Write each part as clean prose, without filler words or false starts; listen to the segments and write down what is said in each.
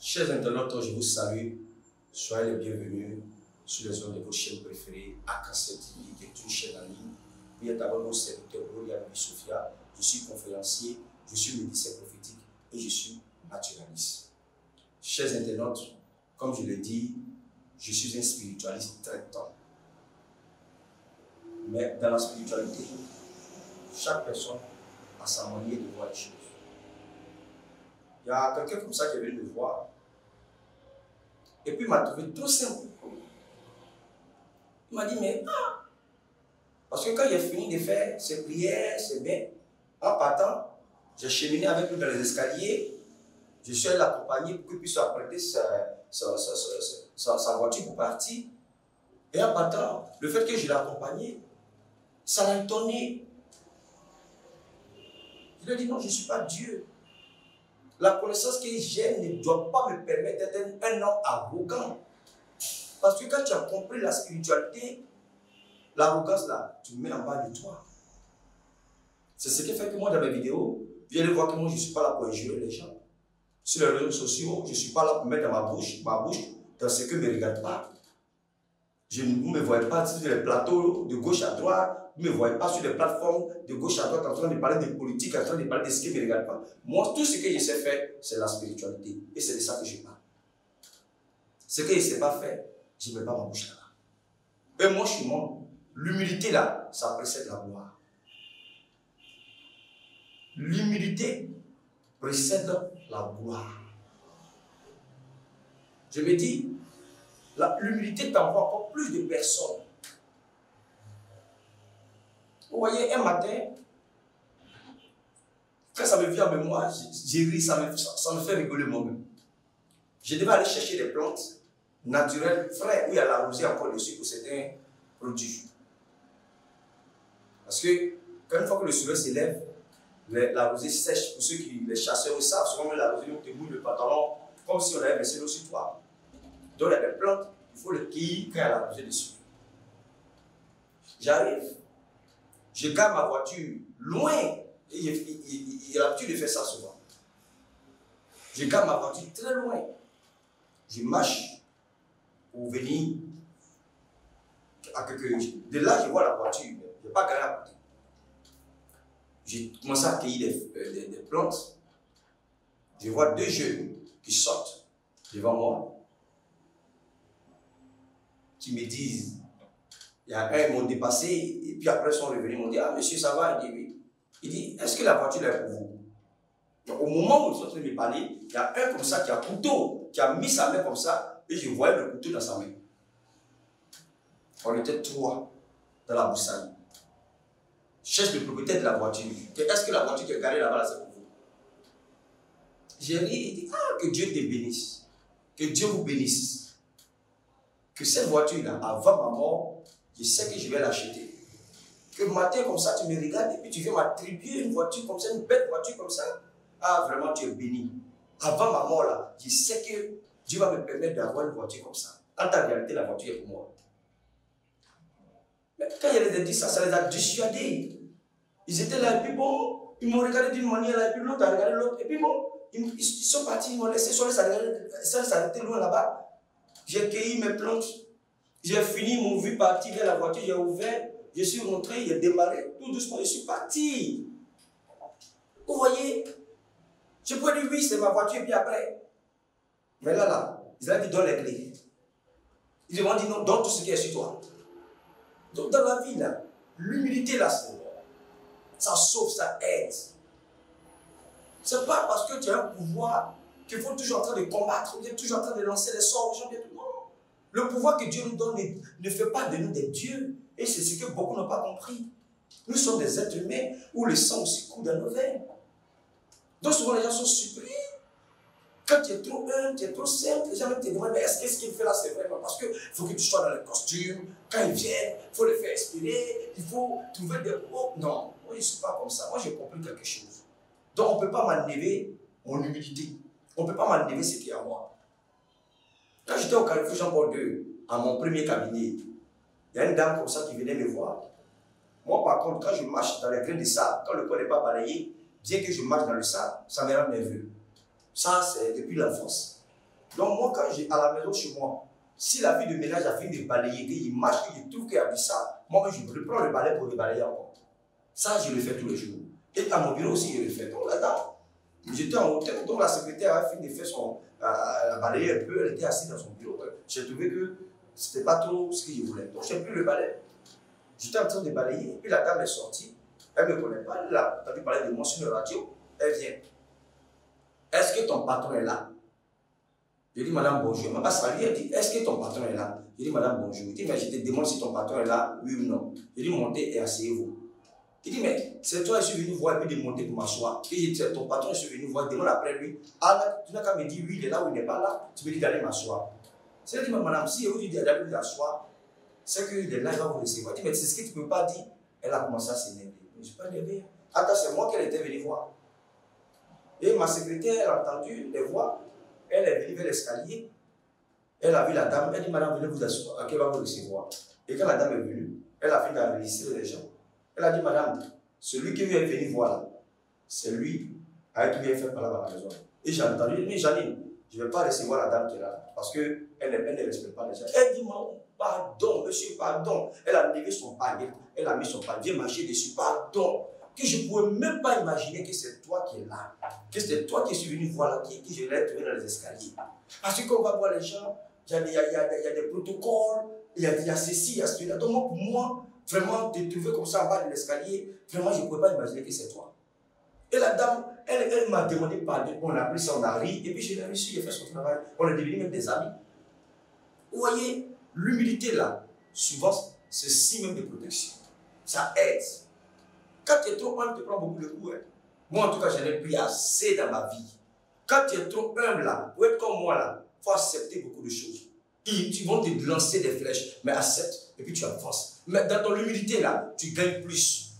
Chers internautes, je vous salue. Soyez les bienvenus sur les zones de votre chaîne préférée, Akassel TV, qui est une chaîne en ligne. Puis il y a d'abord mon serviteur Gloria Sophia. Je suis conférencier, je suis médecin prophétique et je suis naturaliste. Chers internautes, comme je l'ai dit, je suis un spiritualiste traitant. Mais dans la spiritualité, chaque personne a sa manière de voir les choses. Il y a quelqu'un comme ça qui est venu me voir. Et puis il m'a trouvé trop simple. Il m'a dit, mais parce que quand il a fini de faire ses prières, c'est bien. En partant, j'ai cheminé avec lui dans les escaliers. Je suis allé l'accompagner pour qu'il puisse apprêter sa voiture pour partir. Et en partant, le fait que je l'ai accompagné, ça l'a étonné. Je lui ai dit, non, je ne suis pas Dieu. La connaissance que j'ai ne doit pas me permettre d'être un homme arrogant. Parce que quand tu as compris la spiritualité, l'arrogance là, tu mets en bas de toi. C'est ce qui fait que moi, dans mes vidéos, vous allez voir que moi, je ne suis pas là pour injurer les gens. Sur les réseaux sociaux, je ne suis pas là pour mettre dans ma bouche dans ce que ne me regarde pas. Vous ne me voyez pas sur les plateaux de gauche à droite. Vous ne me voyez pas sur les plateformes de gauche à droite en train de parler de politique, en train de parler de ce qui ne me regarde pas. Moi, tout ce que je sais faire, c'est la spiritualité. Et c'est de ça que je parle. Ce que je ne sais pas faire, je ne mets pas ma bouche là-bas. Et moi, je suis moi. L'humilité là, ça précède la gloire. L'humilité précède la gloire. Je me dis, l'humilité t'envoie encore plus de personnes. Vous voyez, un matin, quand ça me vient en mémoire, j'ai ri, ça me fait rigoler moi-même. Je devais aller chercher des plantes naturelles, frais, où il y a la rosée encore dessus pour certains produits. Parce que, quand une fois que le soleil s'élève, la rosée sèche. Pour ceux qui, les chasseurs, le savent, souvent la rosée, on te mouille le pantalon, comme si on avait versé l'eau sur toi. Donc, il y a des plantes, il faut les cueillir quand il y a la rosée dessus. J'arrive. Je garde ma voiture loin. Et il a l'habitude de faire ça souvent. Je garde ma voiture très loin. Je marche pour venir à quelques... De là, je vois la voiture. Je n'ai pas garé à côté. J'ai commencé à cueillir des plantes. Je vois deux jeunes qui sortent devant moi, qui me disent, il y a un, ils m'ont dépassé, et puis après ils sont revenus, ils m'ont dit, ah monsieur, ça va? Il dit, oui. Il dit, est-ce que la voiture est pour vous? Donc, au moment où ils sont en train de me parler, il y a un comme ça qui a un couteau, qui a mis sa main comme ça, et je voyais le couteau dans sa main. On était trois dans la broussaille. Je cherche le propriétaire de la voiture. Est-ce que la voiture qui est garée là-bas, c'est pour vous? J'ai ri et dit, ah, que Dieu te bénisse. Que Dieu vous bénisse. Que cette voiture-là, avant ma mort, je sais que je vais l'acheter. Que matin comme ça, tu me regardes et puis tu viens m'attribuer une voiture comme ça, une belle voiture comme ça. Ah, vraiment, tu es béni. Avant ma mort, là, je sais que Dieu va me permettre d'avoir une voiture comme ça. En ta réalité, la voiture est pour moi. Mais quand il les a dit ça, ça les a dissuadés. Ils étaient là et puis bon, ils m'ont regardé d'une manière là et puis l'autre a regardé l'autre. Et puis bon, ils sont partis, ils m'ont laissé sur les s'arrêter loin là-bas. J'ai cueilli mes plantes. J'ai fini, ils m'ont vu partir vers la voiture, j'ai ouvert, je suis rentré, j'ai démarré, tout doucement, je suis parti. Vous voyez, je peux dire oui, c'est ma voiture, et puis après. Mais là, ils avaient dit donne les clés. Ils m'ont dit non, donne tout ce qui est sur toi. Donc dans la vie, là, l'humilité, là, ça sauve, ça aide. C'est pas parce que tu as un pouvoir qu'il faut toujours en train de combattre, ou toujours en train de lancer les sorts aux gens. Non. Le pouvoir que Dieu nous donne ne fait pas de nous des dieux. Et c'est ce que beaucoup n'ont pas compris. Nous sommes des êtres humains où le sang aussi coule dans nos veines. Donc souvent les gens sont surpris. Quand tu es trop humble, tu es trop simple, les gens te demandent, mais est-ce que ce qu'il fait là c'est vraiment parce qu'il faut que tu sois dans le costume, quand ils viennent, il faut les faire expirer, il faut trouver des mots. Non, moi je ne suis pas comme ça. Moi j'ai compris quelque chose. Donc on ne peut pas m'enlever mon humilité. On ne peut pas m'enlever ce qui est à moi. Quand j'étais au Carrefour Jean-Paul II, à mon premier cabinet, il y a une dame comme ça qui venait me voir. Moi, par contre, quand je marche dans les grains de sable, quand le corps n'est pas balayé, bien que je marche dans le sable, ça me rend nerveux. Ça, c'est depuis l'enfance. Donc moi, quand j'ai à la maison chez moi, si la fille de ménage a fini de balayer, qu'il marche, qu'il trouve qu'il y a du sale, moi, je reprends le balai pour le balayer encore. Ça, je le fais tous les jours. Et à mon bureau aussi, je le fais. Donc là-dedans, j'étais en hôtel, donc la secrétaire a fini de faire son... elle a balayé un peu, elle était assise dans son bureau. J'ai trouvé que c'était pas trop ce que je voulais. Donc j'ai pris le balai. J'étais en train de balayer, puis la dame est sortie. Elle ne me connaît pas, elle a entendu parler de moi sur le radio. Elle vient. Est-ce que ton patron est là? Je dis, madame, bonjour. Elle m'a pas salué, elle dit, est-ce que ton patron est là? Je dis, madame, bonjour. Elle dit, mais je te demande si ton patron est là, oui ou non. Je dis, montez et asseyez-vous. Il dit, mais c'est toi, je suis venu voir et puis de monter pour m'asseoir. Et je dis, ton patron, je suis venu voir, demande après lui. Ah, tu n'as qu'à me dire, oui, il est là ou il n'est pas là. Tu me dis d'aller m'asseoir. C'est-à-dire, madame, si vous dites d'aller vous asseoir, c'est qu'il est là, il va vous recevoir. Il dit, mais c'est ce que tu ne peux pas dire. Elle a commencé à s'énerver. Je ne suis pas énervé. Attends, c'est moi qu'elle était venue voir. Et ma secrétaire, elle a entendu les voix. Elle est venue vers l'escalier. Elle a vu la dame. Elle dit, madame, venez vous asseoir. Elle va vous recevoir. Et quand la dame est venue, elle a fait d'enregistrer les gens. Elle a dit, madame, celui qui vient venir voir là, c'est lui avec qui vient faire parler à la maison. Et j'ai entendu, mais Janine, je ne vais pas recevoir la dame qui est là, parce qu'elle ne respecte pas les gens. Elle dit, pardon, monsieur, pardon. Elle a levé son panier, elle a mis son panier, marché dessus, pardon. Que je ne pouvais même pas imaginer que c'est toi qui es là, que c'est toi qui es venu voir là, que je l'ai trouvé dans les escaliers. Parce que quand on va voir les gens, il y a des protocoles, il y a ceci, il y a cela. Donc pour moi, vraiment, te trouver comme ça en bas de l'escalier, vraiment, je ne pouvais pas imaginer que c'est toi. Et la dame, elle m'a demandé pardon, on a pris ça, on a ri, et puis je l'ai reçu, il a fait son travail, on est devenus même des amis. Vous voyez, l'humilité là, souvent, c'est signe même de protection. Ça aide. Quand tu es trop humble, tu prends beaucoup de coups. Hein. Moi, en tout cas, j'en ai pris assez dans ma vie. Quand tu es trop humble là, pour être comme moi là, il faut accepter beaucoup de choses. Ils vont te lancer des flèches, mais accepte, et puis tu avances. Mais dans ton humilité là, tu gagnes plus.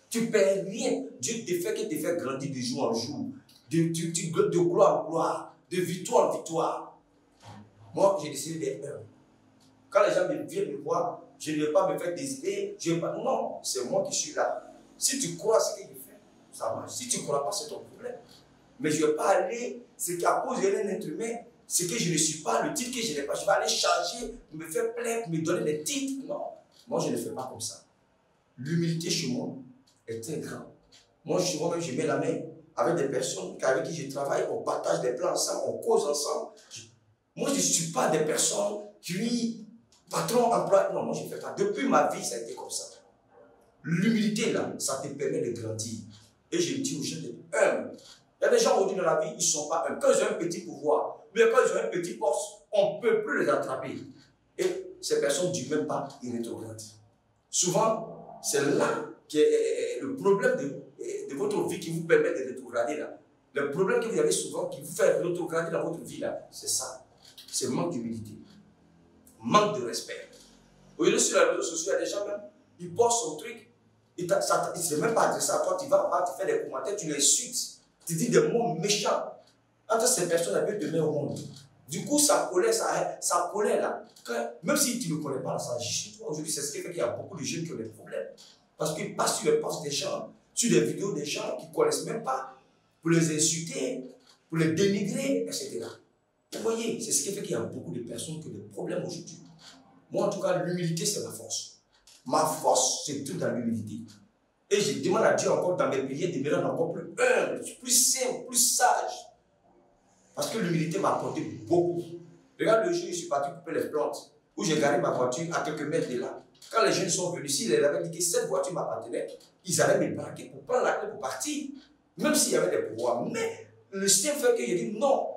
Tu ne perds rien. Dieu te fait grandir de jour en jour, de gloire en gloire, de victoire en victoire. Moi, j'ai décidé d'être humble. Quand les gens viennent me voir, je ne vais pas me faire désirer. Non, c'est moi qui suis là. Si tu crois à ce que je fais, ça marche. Si tu ne crois pas, c'est ton problème. Mais je ne vais pas aller, c'est qu'à cause d'un être humain, c'est que je ne suis pas le titre que je n'ai pas. Je vais aller changer, me faire plaindre, me donner des titres. Non, moi je ne fais pas comme ça. L'humilité chez moi est très grande. Moi, souvent même, je mets la main avec des personnes avec qui je travaille, on partage des plans ensemble, on cause ensemble. Moi, je ne suis pas des personnes qui, patron, emploi. Non, moi je ne fais pas. Depuis ma vie, ça a été comme ça. L'humilité, là, ça te permet de grandir. Et je dis aux gens d'être humbles. Il y a des gens aujourd'hui dans la vie, ils ne sont pas humbles. Quand ils ont un petit pouvoir, mais quand ils ont un petit poste, on ne peut plus les attraper. Et ces personnes ne disent même pas, ils rétrogradent. Souvent, c'est là que le problème de votre vie qui vous permet de rétrograder. Là. Le problème que vous avez souvent qui vous fait rétrograder dans votre vie, là, c'est ça. C'est le manque d'humilité. Manque de respect. Aujourd'hui, sur les réseaux sociaux, il y a des gens même, ils postent son truc. Il ne s'est même pas adressé à toi, tu vas pas, tu fais des commentaires, tu les insultes, tu dis des mots méchants. Entre ces personnes, elles peuvent te mettre au monde. Du coup, ça colère là. Même si tu ne connais pas, ça agit sur toi. Aujourd'hui, c'est ce qui fait qu'il y a beaucoup de jeunes qui ont des problèmes. Parce qu'ils passent sur les postes des gens, sur des vidéos des gens qui ne connaissent même pas, pour les insulter, pour les dénigrer, etc. Vous voyez, c'est ce qui fait qu'il y a beaucoup de personnes qui ont des problèmes aujourd'hui. Moi, en tout cas, l'humilité, c'est ma force. Ma force, c'est tout dans l'humilité. Et je demande à Dieu encore dans mes prières de me rendre encore plus humble, plus simple, plus sage. Parce que l'humilité m'a apporté beaucoup. Regarde le jour où je suis parti couper les plantes, où j'ai garé ma voiture à quelques mètres de là. Quand les jeunes sont venus, s'ils avaient dit que cette voiture m'appartenait, ils allaient me braquer pour prendre la clé pour partir. Même s'il y avait des pouvoirs. Mais le système fait que j'ai dit non.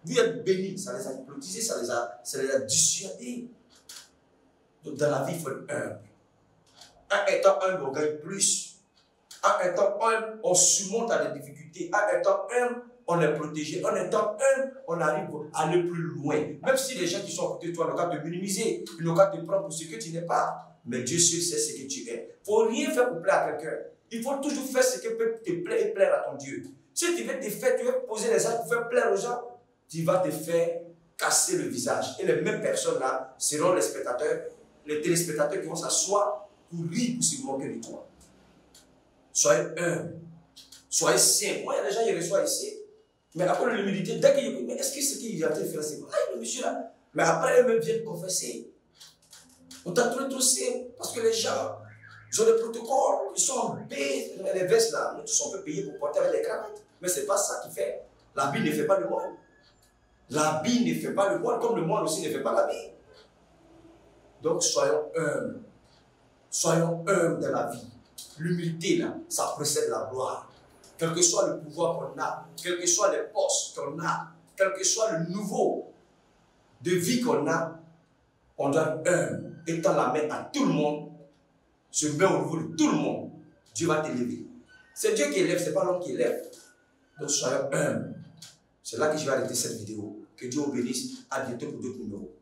Vous êtes bénis, ça les a hypnotisés, ça les a dissuadés. Donc dans la vie, il faut être humble. En étant humble, on gagne plus. En étant humble, on surmonte à des difficultés. En étant humble, on est protégé. En étant humble, on arrive à aller plus loin. Même si les gens qui sont à côté de toi n'ont qu'à te minimiser, ils n'ont qu'à te prendre pour ce que tu n'es pas. Mais Dieu seul sait ce que tu es. Il ne faut rien faire pour plaire à quelqu'un. Il faut toujours faire ce qui peut te plaire et plaire à ton Dieu. Si tu veux te faire, tu veux poser les actes pour faire plaire aux gens, tu vas te faire casser le visage. Et les mêmes personnes-là seront les spectateurs, les téléspectateurs qui vont s'asseoir pour rire, pour se moquer de toi. Soyez humble. Soyez simple. Moi, il y a des gens qui reçoivent ici. Mais après l'humilité, dès qu'il mais est-ce que ce qu'il a fait, c'est quoi? Ah, le monsieur là. Mais après, eux-mêmes viennent confesser. On t'a trouvé tout simple parce que les gens, ils ont des protocoles, ils sont payés. Les vestes là, ils sont payés pour porter avec les cravates. Mais ce n'est pas ça qui fait. L'habit ne fait pas le moine. L'habit ne fait pas le moine, comme le moine aussi ne fait pas l'habit. Donc soyons humbles. Soyons humbles dans la vie. L'humilité là, ça précède la gloire. Quel que soit le pouvoir qu'on a, quels que soient les postes qu'on a, quel que soit le niveau de vie qu'on a, on doit être humble. Étant la main à tout le monde, se met au niveau de tout le monde, Dieu va t'élever. C'est Dieu qui élève, ce n'est pas l'homme qui élève. Donc soyons humbles. C'est là que je vais arrêter cette vidéo. Que Dieu vous bénisse. À bientôt pour d'autres numéros.